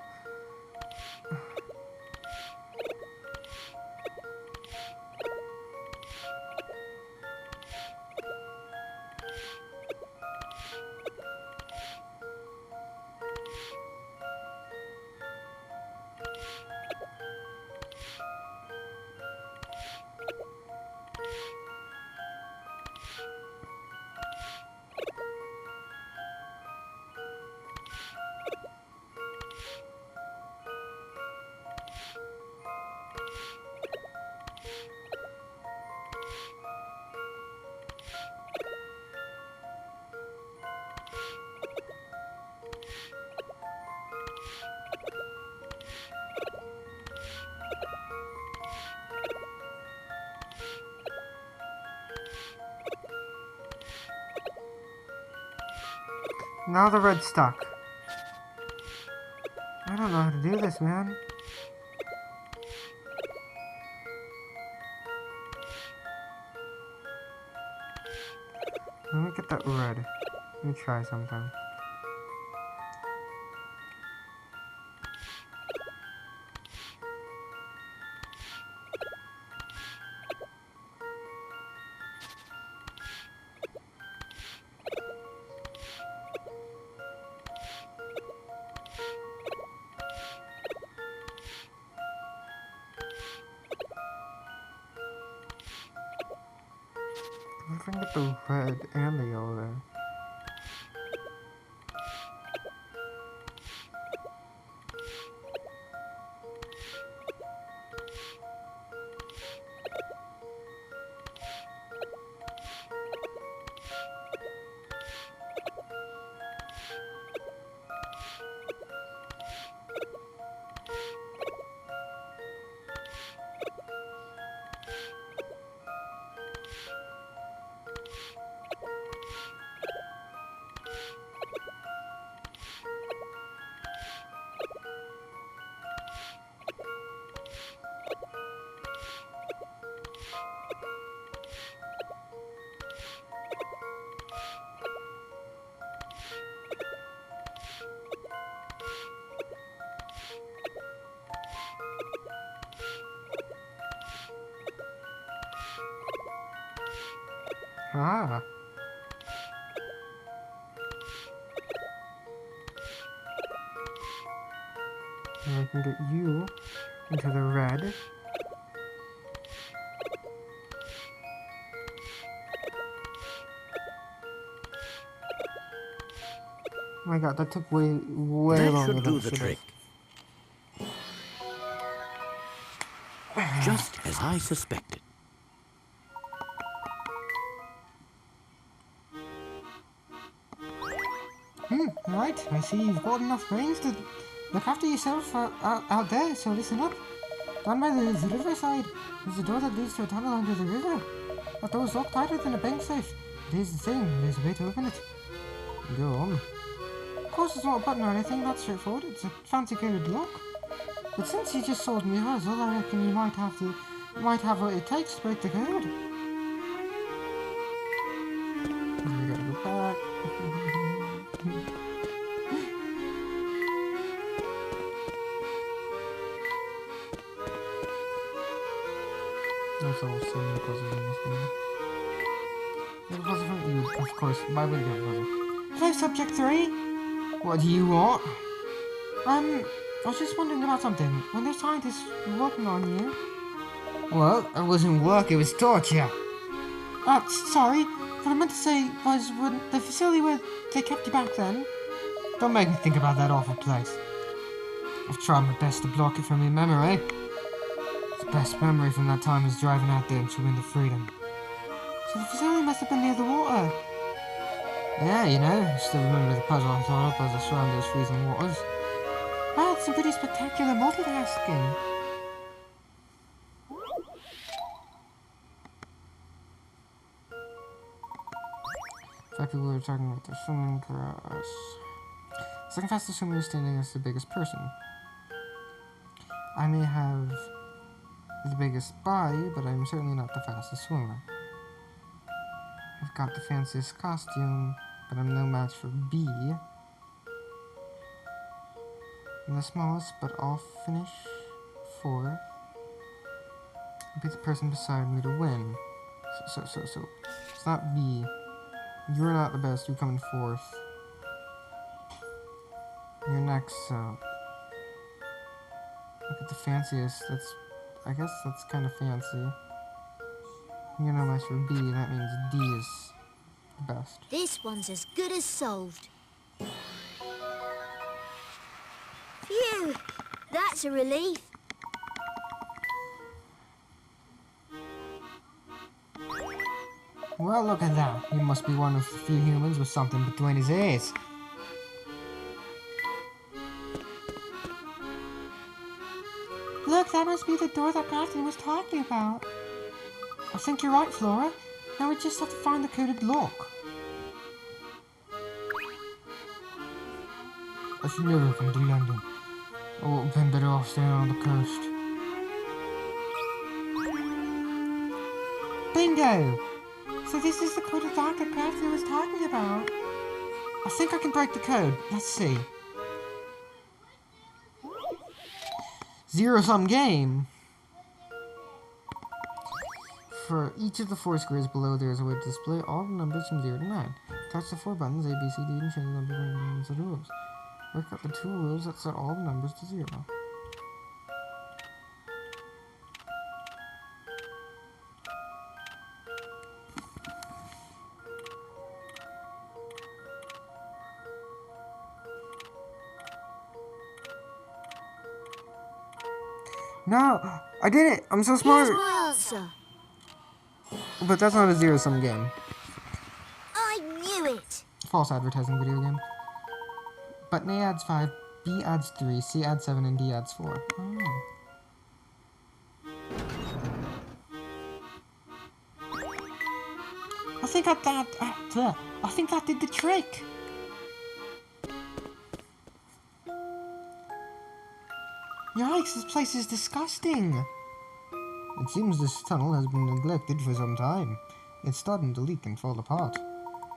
Now the red's stuck. I don't know how to do this, man. Let me get that red. Let me try something. I'm trying to get the red and the yellow there. Ah. And I can get you into the red. Oh my god, that took way That longer should than do it the should trick. Just as I suspected. Right. I see you've got enough brains to look after yourself out there, so listen up. Down by the riverside, there's a door that leads to a tunnel under the river. That door's locked tighter than a bank safe. But here's the thing, there's a way to open it. Go on. Of course, it's not a button or anything, that's straightforward. It's a fancy coded lock. But since you just sold me a puzzle, I reckon you might have what it takes to break the code. We gotta go back. There's also so many puzzles in this game. You have a puzzle from you, of course. Why would you have a puzzle? Hello, Subject 3! What do you want? I was just wondering about something. When there's scientists working on you... Well, it wasn't work, it was torture. Sorry. What I meant to say was when the facility where they kept you back then... Don't make me think about that awful place. I've tried my best to block it from your memory. The best memory from that time was driving out there into winter freedom. So the facility must have been near the water. Yeah, you know, I still remember the puzzle I thought up as I swam those freezing waters. Wow, it's some pretty spectacular multitasking. In fact, we were talking about the swimming grass. Second fastest swimmer standing is the biggest person. I may have the biggest body, but I'm certainly not the fastest swimmer. I've got the fanciest costume, but I'm no match for B. I'm the smallest, but I'll finish 4. I'll be the person beside me to win. So, it's not B. You're not the best, you come in 4th. You're next, so... Look at the fanciest, I guess that's kind of fancy. You're no match for B, that means D is the best. This one's as good as solved. Phew! That's a relief. Well, look at that. He must be one of the few humans with something between his ears. Look, that must be the door that Catherine was talking about. I think you're right, Flora. Now we just have to find the coded lock. I should never come to London. I would have been better off staying on the coast. Bingo! So this is the coded lock that Catherine was talking about. I think I can break the code. Let's see. Zero-sum game. For each of the 4 squares below, there is a way to display all the numbers from 0 to 9. Touch the 4 buttons, A, B, C, D, and change the number of the rules. Work out the 2 rules that set all the numbers to 0. No! I did it! I'm so smart! Here's my answer. But that's not a zero-sum game. I knew it. False advertising video game. Button A adds 5, B adds 3, C adds 7, and D adds 4. Oh. I think that did the trick. Yikes, this place is disgusting. It seems this tunnel has been neglected for some time. It's starting to leak and fall apart.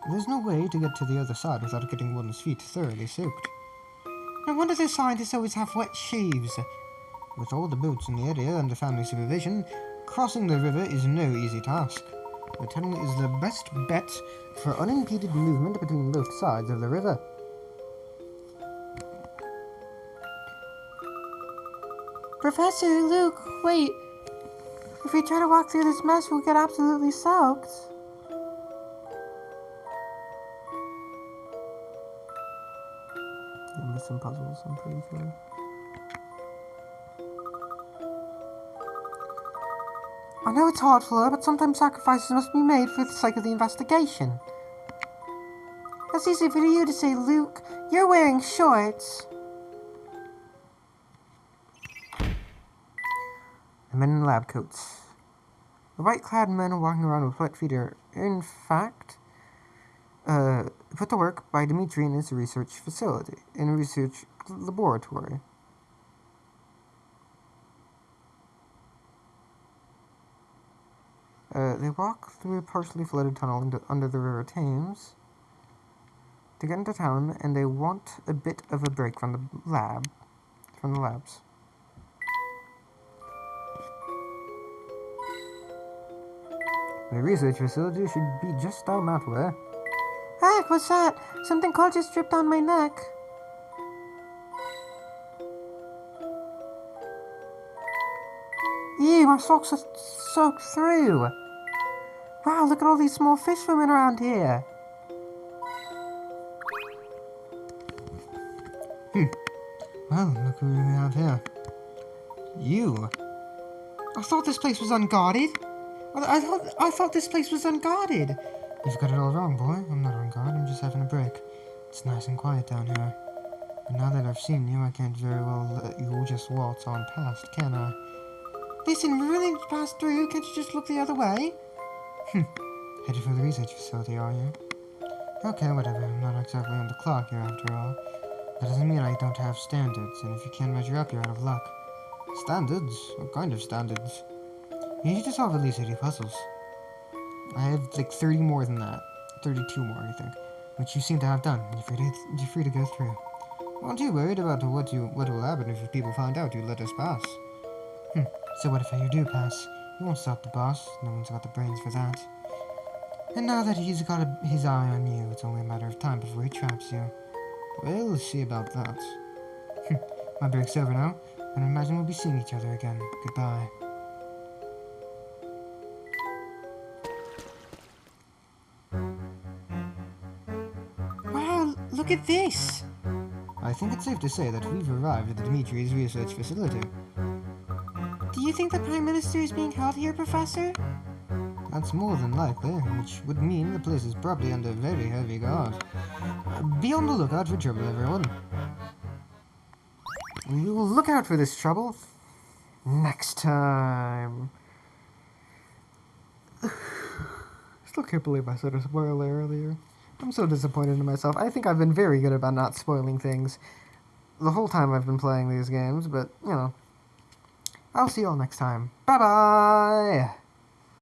There's no way to get to the other side without getting one's feet thoroughly soaked. No wonder the scientists always have wet shoes. With all the boats in the area under family supervision, crossing the river is no easy task. The tunnel is the best bet for unimpeded movement between both sides of the river. Professor, Luke, wait. If we try to walk through this mess, we'll get absolutely soaked. You're missing puzzles, I'm pretty sure. I know it's hard, Fleur, but sometimes sacrifices must be made for the sake of the investigation. That's easy for you to say, Luke. You're wearing shorts. The men in lab coats. The white-clad men are walking around with wet feet are, in fact, put to work by Dimitri in his research facility, in a research laboratory. They walk through a partially flooded tunnel under the river Thames to get into town, and they want a bit of a break from the labs. The research facility should be just down that way. Heck, what's that? Something cold just dripped on my neck. Ew, my socks are soaked through. Wow, look at all these small fish swimming around here. Well, look who we have here. You. I thought this place was unguarded. I thought this place was unguarded. You've got it all wrong, boy. I'm not on guard. I'm just having a break. It's nice and quiet down here. And now that I've seen you, I can't very well let you just waltz on past, can I? Listen, we're really passed through. Can't you just look the other way? Headed for the research facility, are you? Okay, whatever. I'm not exactly on the clock here, after all. That doesn't mean I don't have standards, and if you can't measure up, you're out of luck. Standards? What kind of standards? You need to solve at least 80 puzzles. I have like 30 more than that. 32 more, I think. Which you seem to have done. You're free to go through. Aren't you worried about what will happen if people find out you let us pass? So what if you do pass? You won't stop the boss. No one's got the brains for that. And now that he's got his eye on you, it's only a matter of time before he traps you. We'll see about that. My break's over now, and I imagine we'll be seeing each other again. Goodbye. Wow, look at this. I think it's safe to say that we've arrived at Dimitri's research facility. Do you think the Prime Minister is being held here, Professor? That's more than likely, which would mean the place is probably under very heavy guard. Be on the lookout for trouble, everyone. We will look out for this trouble next time. Still can't believe I said a spoiler earlier. I'm so disappointed in myself. I think I've been very good about not spoiling things the whole time I've been playing these games, but, you know. I'll see you all next time. Bye-bye!